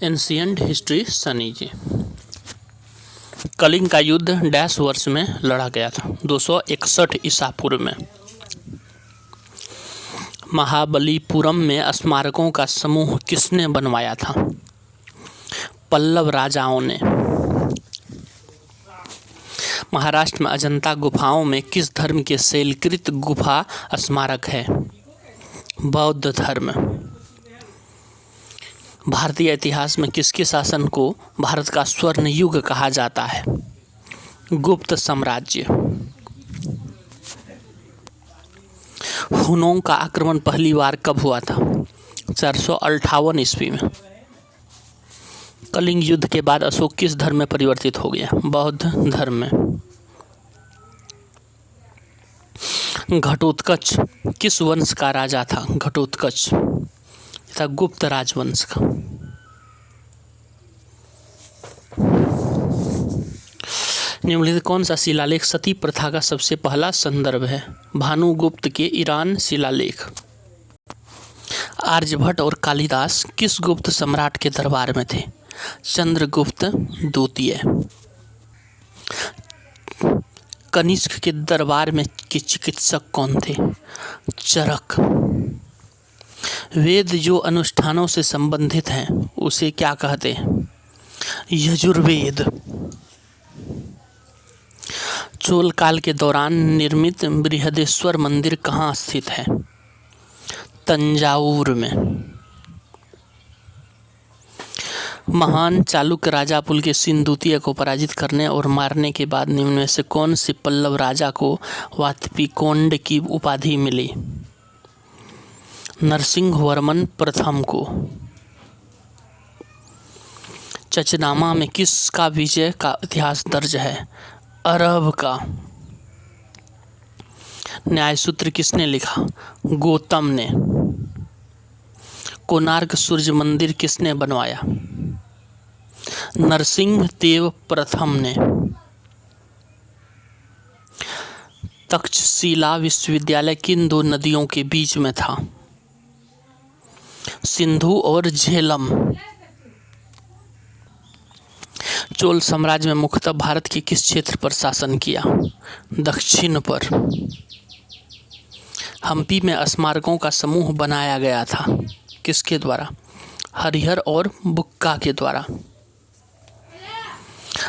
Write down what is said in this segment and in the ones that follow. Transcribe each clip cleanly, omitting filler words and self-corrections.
Ancient history Sunny जी। कलिंग का युद्ध dash वर्ष में लड़ा गया था। 261 ईसा पूर्व में। महाबलीपुरम में स्मारकों का समूह किसने बनवाया था? पल्लव राजाओं ने। महाराष्ट्र में अजंता गुफाओं में किस धर्म के शैलकृत गुफा स्मारक है? बौद्ध धर्म। भारतीय इतिहास में किसके शासन को भारत का स्वर्ण युग कहा जाता है? गुप्त साम्राज्य। हुनों का आक्रमण पहली बार कब हुआ था? 458 ईस्वी में। कलिंग युद्ध के बाद अशोक किस धर्म में परिवर्तित हो गया? बौद्ध धर्म में। घटोत्कच किस वंश का राजा था? घटोत्कच था गुप्त राजवंश का। निम्नलिखित कौन सा शिलालेख सती प्रथा का सबसे पहला संदर्भ है? भानुगुप्त के ईरान शिलालेख। आर्यभट्ट और कालिदास किस गुप्त सम्राट के दरबार में थे? चंद्रगुप्त द्वितीय। कनिष्क के दरबार में के चिकित्सक कौन थे? चरक। वेद जो अनुष्ठानों से संबंधित हैं उसे क्या कहते हैं? यजुर्वेद। चोल काल के दौरान निर्मित बृहदेश्वर मंदिर कहाँ स्थित है? तंजावुर में। महान चालुक्य राजा पुलकेशिन द्वितीय को पराजित करने और मारने के बाद निम्न में से कौन से पल्लव राजा को वातपिकोंड की उपाधि मिली? नरसिंहवर्मन प्रथम को। चचनामा में किसका विजय का इतिहास दर्ज है? अरब का। न्यायसूत्र किसने लिखा? गौतम ने। कोणार्क सूर्य मंदिर किसने बनवाया? नरसिंहदेव प्रथम ने। तक्षशिला विश्वविद्यालय किन दो नदियों के बीच में था? सिंधु और झेलम। चोल साम्राज्य में मुख्यतः भारत के किस क्षेत्र पर शासन किया? दक्षिण पर। हम्पी में स्मारकों का समूह बनाया गया था किसके द्वारा? हरिहर और बुक्का के द्वारा।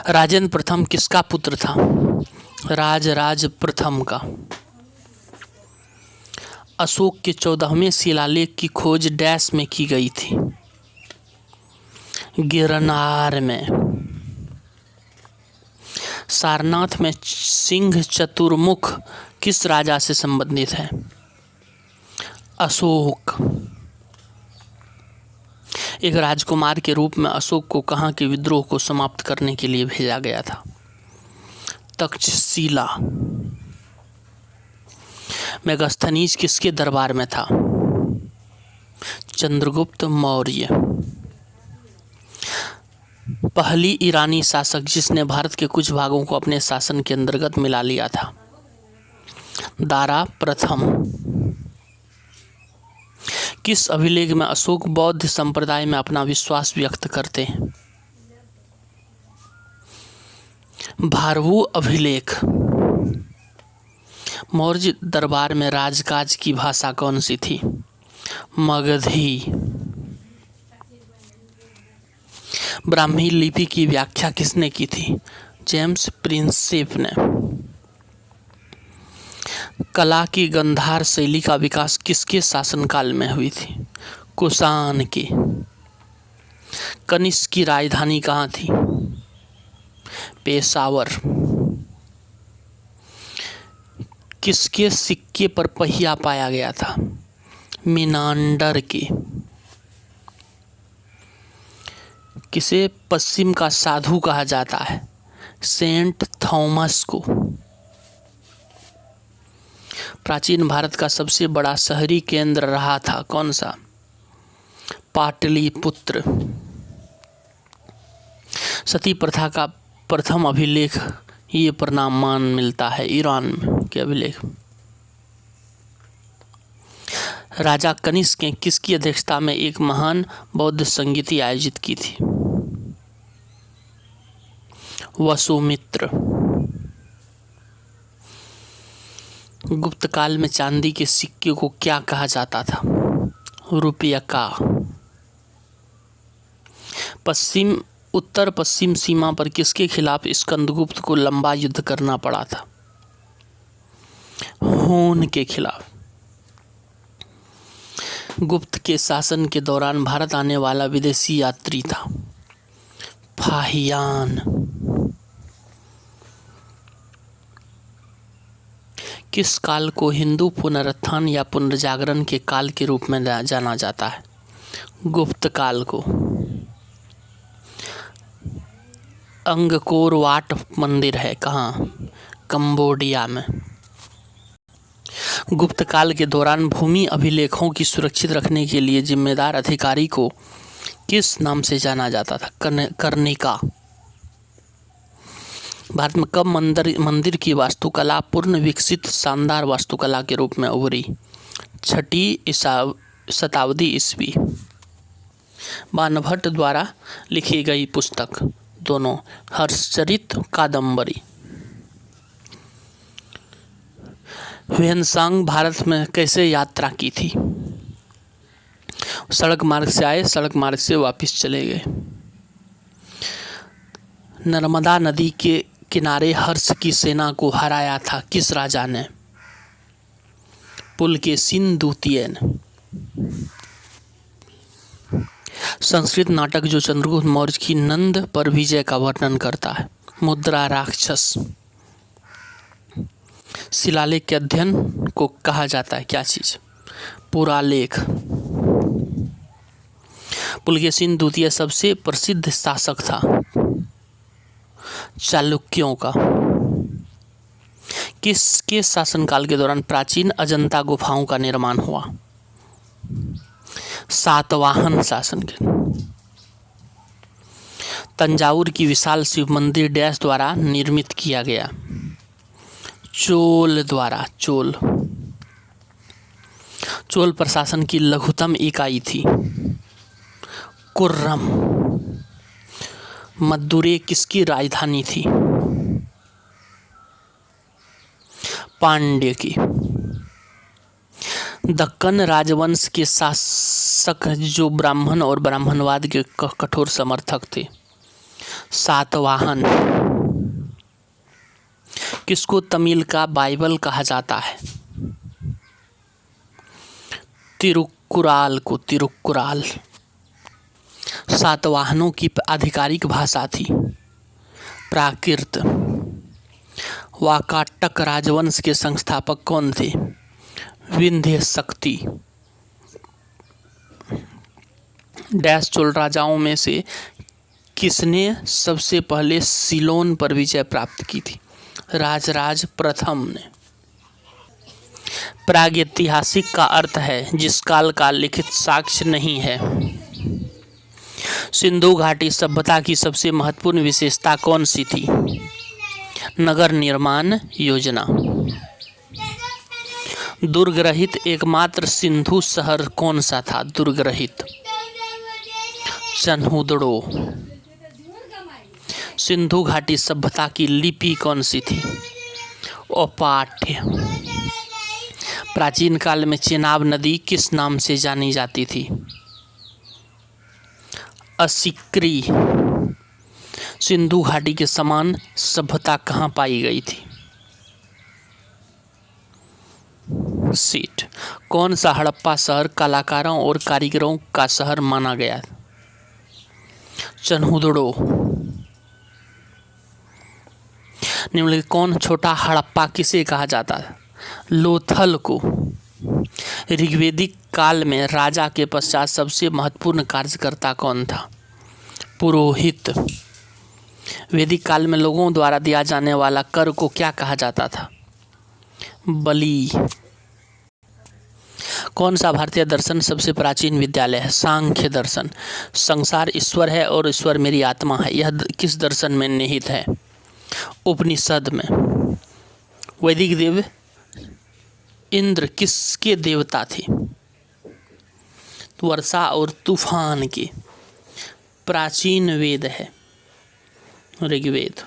राजेंद्र प्रथम किसका पुत्र था? राजराज प्रथम का। अशोक के 14वें शिलालेख की खोज डैश में की गई थी? गिरनार में। सारनाथ में सिंह चतुर्मुख किस राजा से संबंधित है? अशोक। एक राजकुमार के रूप में अशोक को कहाँ के विद्रोह को समाप्त करने के लिए भेजा गया था? तक्षशिला। मेगास्थनीज किसके दरबार में था? चंद्रगुप्त मौर्य। पहली ईरानी शासक जिसने भारत के कुछ भागों को अपने शासन के अंतर्गत मिला लिया था? दारा प्रथम। किस अभिलेख में अशोक बौद्ध संप्रदाय में अपना विश्वास व्यक्त करते हैं? भारवू अभिलेख। मौर्य दरबार में राजकाज की भाषा कौन सी थी? मगधी। ब्राह्मी लिपि की व्याख्या किसने की थी? जेम्स प्रिंसेप ने। कला की गंधार शैली का विकास किसके शासनकाल में हुई थी? कुषाण की। कनिष्क की राजधानी कहाँ थी? पेशावर। किसके सिक्के पर पहिया पाया गया था? मिनांडर के। किसे पश्चिम का साधु कहा जाता है? सेंट थॉमस को। प्राचीन भारत का सबसे बड़ा शहरी केंद्र रहा था कौन सा? पाटलिपुत्र। सती प्रथा का प्रथम अभिलेख ये परिणाम मिलता है ईरान के अभिलेख। राजा कनिष्क ने किसकी अध्यक्षता में एक महान बौद्ध संगीति आयोजित की थी? वसुमित्र। गुप्त काल में चांदी के सिक्के को क्या कहा जाता था? रुपया का। उत्तर पश्चिम सीमा पर किसके खिलाफ स्कंदगुप्त को लंबा युद्ध करना पड़ा था? हून के खिलाफ। गुप्त के शासन के दौरान भारत आने वाला विदेशी यात्री था? फाहियान। किस काल को हिंदू पुनरुत्थान या पुनर्जागरण के काल के रूप में जाना जाता है? गुप्त काल को। अंगकोर वाट मंदिर है कहाँ? कंबोडिया में। गुप्त काल के दौरान भूमि अभिलेखों की सुरक्षित रखने के लिए जिम्मेदार अधिकारी को किस नाम से जाना जाता था? कर्णिका। भारत में कब मंदिर की वास्तुकला पूर्ण विकसित शानदार वास्तुकला के रूप में उभरी? 6वीं शताब्दी ईस्वी। बाणभट्ट द्वारा लिखी गई पुस्तक दोनों। हर्षचरित, कादम्बरी। ह्वेनसांग भारत में कैसे यात्रा की थी? सड़क मार्ग से आए, सड़क मार्ग से वापस चले गए। नर्मदा नदी के किनारे हर्ष की सेना को हराया था किस राजा ने? पुलकेशिन द्वितीय ने। संस्कृत नाटक जो चंद्रगुप्त मौर्य की नंद पर विजय का वर्णन करता है? मुद्रा राक्षस। शिलालेख के अध्ययन को कहा जाता है क्या चीज? पुरालेख। पुलकेशिन द्वितीय सबसे प्रसिद्ध शासक था चालुक्यों का। किसके शासनकाल के दौरान प्राचीन अजंता गुफाओं का निर्माण हुआ? सातवाहन शासन के। तंजावुर की विशाल शिव मंदिर डैश द्वारा निर्मित किया गया? चोल द्वारा। चोल प्रशासन की लघुतम इकाई थी? कुर्रम। मद्दुरै किसकी राजधानी थी? पांड्य की। दक्कन राजवंश के शासक जो ब्राह्मण और ब्राह्मणवाद के कठोर समर्थक थे? सातवाहन। किसको तमिल का बाइबल कहा जाता है? तिरुक्कुराल को। तिरुक्कुराल। सातवाहनों की आधिकारिक भाषा थी? प्राकृत। वाकाटक राजवंश के संस्थापक कौन थे? विंध्य शक्ति। डैश चोल राजाओं में से किसने सबसे पहले सीलोन पर विजय प्राप्त की थी? राजराज प्रथम ने। प्रागैतिहासिक का अर्थ है जिस काल का लिखित साक्ष्य नहीं है। सिंधु घाटी सभ्यता की सबसे महत्वपूर्ण विशेषता कौन सी थी? नगर निर्माण योजना। दुर्गरहित एकमात्र सिंधु शहर कौन सा था? दुर्गरहित। चन्हुदड़ो। सिंधु घाटी सभ्यता की लिपि कौन सी थी? औपाट्य। प्राचीन काल में चेनाब नदी किस नाम से जानी जाती थी? असिक्री। सिंधु घाटी के समान सभ्यता कहाँ पाई गई थी? सीट। कौन सा हड़प्पा शहर कलाकारों और कारीगरों का शहर माना गया? चन्हुदड़ो। निम्नलिखित कौन छोटा हड़प्पा किसे कहा जाता है? लोथल को। ऋग्वेदिक काल में राजा के पश्चात सबसे महत्वपूर्ण कार्यकर्ता कौन था? पुरोहित। वैदिक काल में लोगों द्वारा दिया जाने वाला कर को क्या कहा जाता था? बलि। कौन सा भारतीय दर्शन सबसे प्राचीन विद्यालय है? सांख्य दर्शन। संसार ईश्वर है और ईश्वर मेरी आत्मा है, यह किस दर्शन में निहित है? उपनिषद में। वैदिक देव इंद्र किसके देवता थे? वर्षा और तूफान के प्राचीन वेद है ऋग्वेद।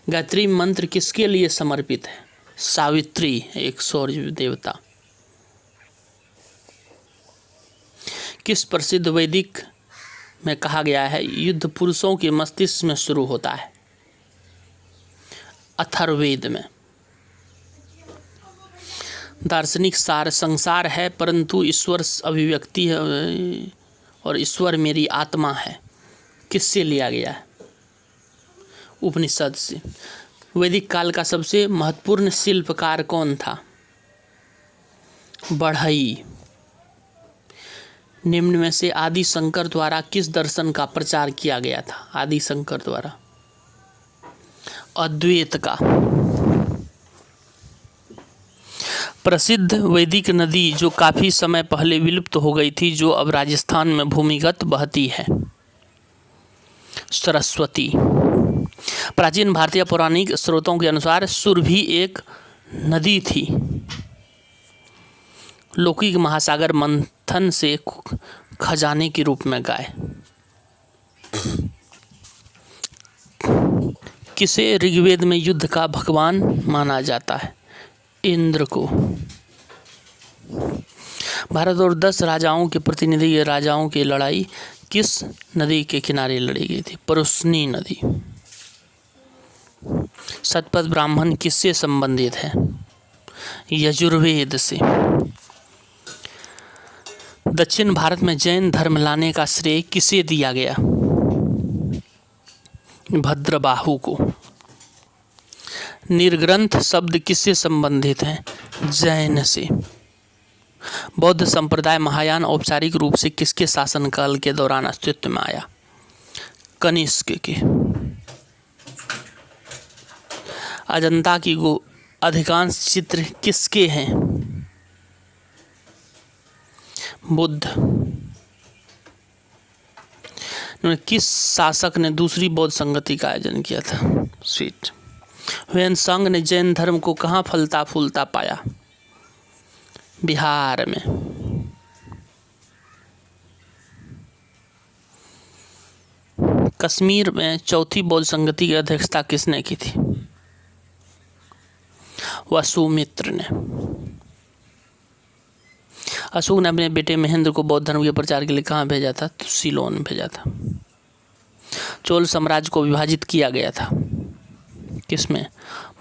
गायत्री मंत्र किसके लिए समर्पित है? सावित्री, एक सौर्य देवता। किस प्रसिद्ध वैदिक में कहा गया है युद्ध पुरुषों के मस्तिष्क में शुरू होता है? अथर्ववेद में। दार्शनिक सार संसार है परंतु ईश्वर अभिव्यक्ति है और ईश्वर मेरी आत्मा है, किससे लिया गया है? उपनिषद से। वैदिक काल का सबसे महत्वपूर्ण शिल्पकार कौन था? बढ़ई। निम्न में से आदि शंकर द्वारा किस दर्शन का प्रचार किया गया था? आदि शंकर द्वारा अद्वैत का। प्रसिद्ध वैदिक नदी जो काफी समय पहले विलुप्त हो गई थी, जो अब राजस्थान में भूमिगत बहती है? सरस्वती। प्राचीन भारतीय पौराणिक स्रोतों के अनुसार सुरभि एक नदी थी। लौकिक महासागर मंथन से खजाने के रूप में गाय। किसे ऋग्वेद में युद्ध का भगवान माना जाता है? इंद्र को। भारत और 10 राजाओं के प्रतिनिधि राजाओं की लड़ाई किस नदी के किनारे लड़ी गई थी? परुष्णी नदी। शतपथ ब्राह्मण किससे संबंधित है? यजुर्वेद से। दक्षिण भारत में जैन धर्म लाने का श्रेय किसे दिया गया? भद्रबाहु को। निर्ग्रंथ शब्द किससे संबंधित है? जैन से। बौद्ध संप्रदाय महायान औपचारिक रूप से किसके शासनकाल के दौरान अस्तित्व में आया? कनिष्क के। अजंता की अधिकांश चित्र किसके हैं? बुद्ध। किस शासक ने दूसरी बौद्ध संगति का आयोजन किया था? स्वीट। ह्वेनसांग ने जैन धर्म को कहाँ फलता फूलता पाया? बिहार में। कश्मीर में चौथी बौद्ध संगति की अध्यक्षता किसने की थी? वसुमित्र ने। अशोक ने अपने बेटे महेंद्र को बौद्ध धर्म के प्रचार के लिए कहाँ भेजा था? तो सीलोन भेजा था। चोल साम्राज्य को विभाजित किया गया था किसमें?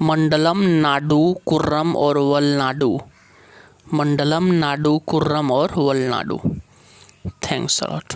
मंडलम, नाडु, कुर्रम और वलनाडु। मंडलम, नाडु, कुर्रम और वलनाडु। Thanks a lot.